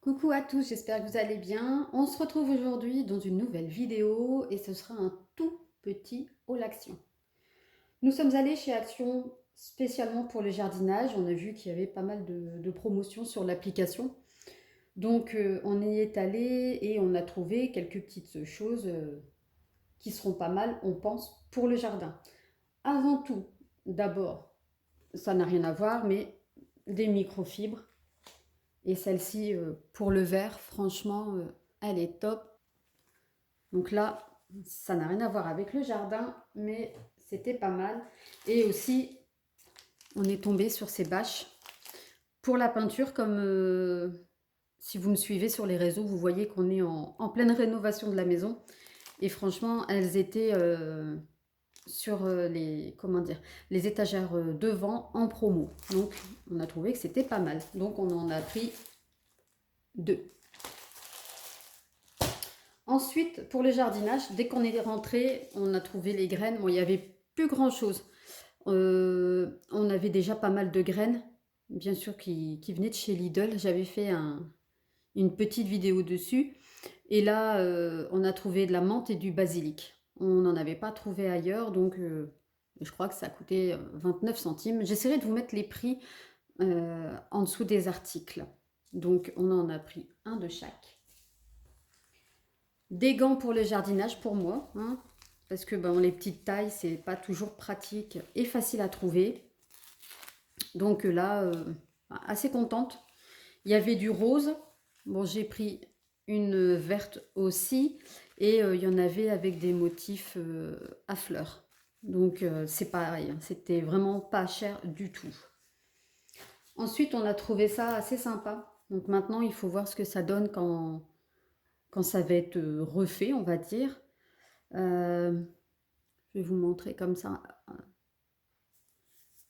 Coucou à tous, j'espère que vous allez bien. On se retrouve aujourd'hui dans une nouvelle vidéo et ce sera un tout petit haul Action. Nous sommes allés chez Action spécialement pour le jardinage. On a vu qu'il y avait pas mal de promotions sur l'application. Donc on y est allé et on a trouvé quelques petites choses qui seront pas mal, on pense, pour le jardin. Avant tout, d'abord, ça n'a rien à voir, mais des microfibres. Et celle-ci, pour le verre, franchement, elle est top. Donc là, ça n'a rien à voir avec le jardin, mais c'était pas mal. Et aussi, on est tombé sur ces bâches pour la peinture, comme si vous me suivez sur les réseaux, vous voyez qu'on est en pleine rénovation de la maison. Et franchement, elles étaient sur les étagères devant en promo. Donc, on a trouvé que c'était pas mal. Donc, on en a pris deux. Ensuite, pour le jardinage, dès qu'on est rentré, on a trouvé les graines. Bon, il n'y avait plus grand-chose. On avait déjà pas mal de graines, bien sûr, qui venaient de chez Lidl. J'avais fait une petite vidéo dessus. Et là, on a trouvé de la menthe et du basilic. On n'en avait pas trouvé ailleurs, donc je crois que ça a coûté 29 centimes. J'essaierai de vous mettre les prix en dessous des articles. Donc, on en a pris un de chaque. Des gants pour le jardinage pour moi, hein, parce que bon, les petites tailles, c'est pas toujours pratique et facile à trouver. Donc là, assez contente. Il y avait du rose. Bon, j'ai pris une verte aussi. Et il y en avait avec des motifs à fleurs. Donc c'est pareil, hein, c'était vraiment pas cher du tout. Ensuite, on a trouvé ça assez sympa. Donc maintenant, il faut voir ce que ça donne quand ça va être refait, on va dire. Euh, je vais vous montrer comme ça,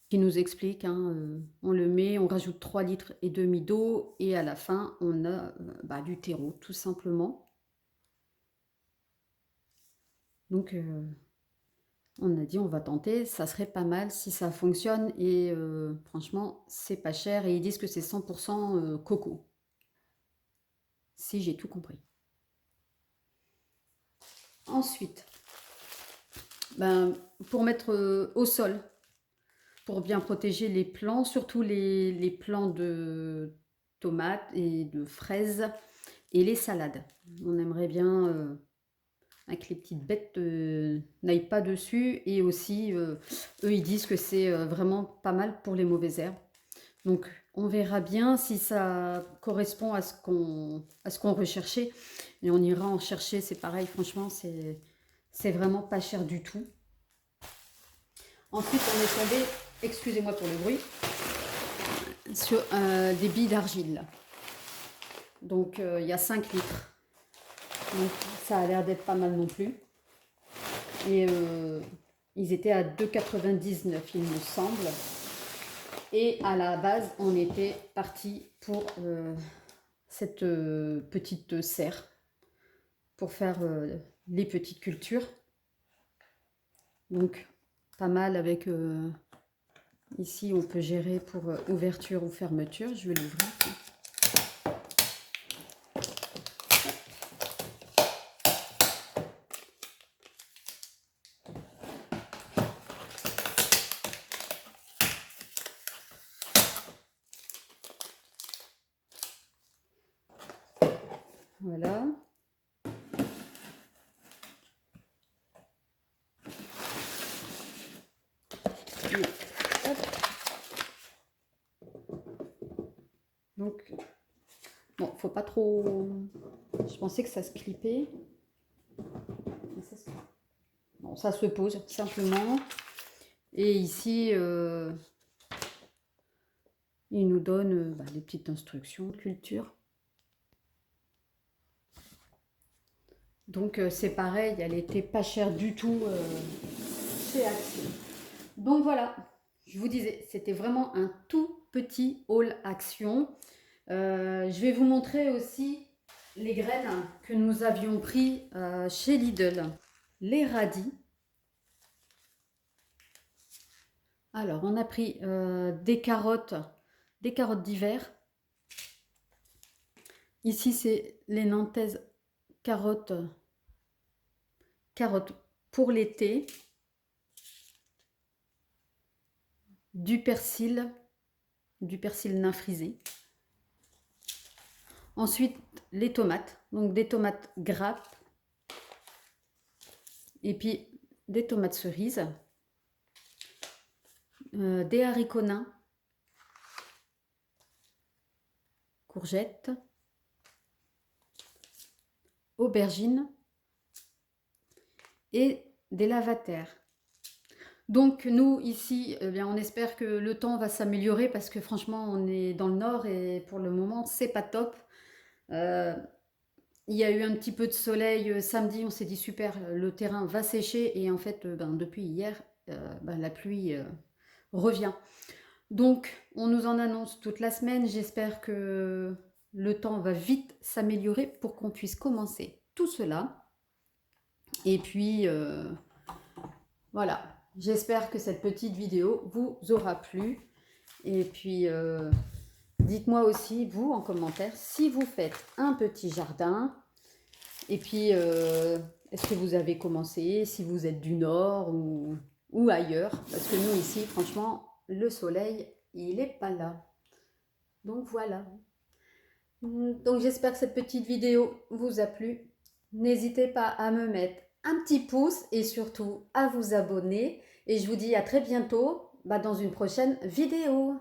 qui nous explique, hein, on le met, on rajoute 3 litres et demi d'eau et à la fin, on a du terreau, tout simplement. Donc, on a dit, on va tenter, ça serait pas mal si ça fonctionne et franchement, c'est pas cher et ils disent que c'est 100% coco, si j'ai tout compris. Ensuite, pour mettre au sol, pour bien protéger les plants, surtout les plants de tomates et de fraises et les salades. On aimerait bien que les petites bêtes n'aillent pas dessus et aussi, eux, ils disent que c'est vraiment pas mal pour les mauvaises herbes. Donc, on verra bien si ça correspond à ce qu'on recherchait. Et on ira en chercher, c'est pareil, franchement, c'est vraiment pas cher du tout. Ensuite, on est tombé, excusez-moi pour le bruit, sur des billes d'argile. Donc, il y a 5 litres. Donc, ça a l'air d'être pas mal non plus. Et ils étaient à 2,99 il me semble. Et à la base, on était parti pour cette petite serre pour faire les petites cultures. Donc, pas mal avec... ici, on peut gérer pour ouverture ou fermeture. Je vais l'ouvrir. Voilà. Donc, bon, faut pas trop... Je pensais que ça se clippait. Bon, ça se pose simplement. Et ici, il nous donne les petites instructions de culture. Donc, c'est pareil, elle était pas chère du tout chez Action. Donc voilà, je vous disais, c'était vraiment un tout petit haul Action. Je vais vous montrer aussi les graines que nous avions pris chez Lidl. Les radis. Alors, on a pris des carottes d'hiver. Ici, c'est les Nantaises carottes, carottes pour l'été, du persil nain frisé. Ensuite, les tomates, donc des tomates grappes et puis des tomates cerises, des haricots nains, courgettes, aubergines et des lavataires. Donc nous ici, eh bien, on espère que le temps va s'améliorer parce que franchement on est dans le nord et pour le moment c'est pas top. Euh, il y a eu un petit peu de soleil samedi, on s'est dit super, le terrain va sécher et en fait ben, depuis hier ben, la pluie revient. Donc on nous en annonce toute la semaine, j'espère que le temps va vite s'améliorer pour qu'on puisse commencer tout cela. Et puis voilà, j'espère que cette petite vidéo vous aura plu. Et puis, dites-moi aussi, vous, en commentaire, si vous faites un petit jardin. Et puis, est-ce que vous avez commencé, si vous êtes du nord ou ailleurs. Parce que nous, ici, franchement, le soleil, il n'est pas là. Donc, voilà. Donc, j'espère que cette petite vidéo vous a plu. N'hésitez pas à me mettre un petit pouce et surtout à vous abonner. Et je vous dis à très bientôt dans une prochaine vidéo.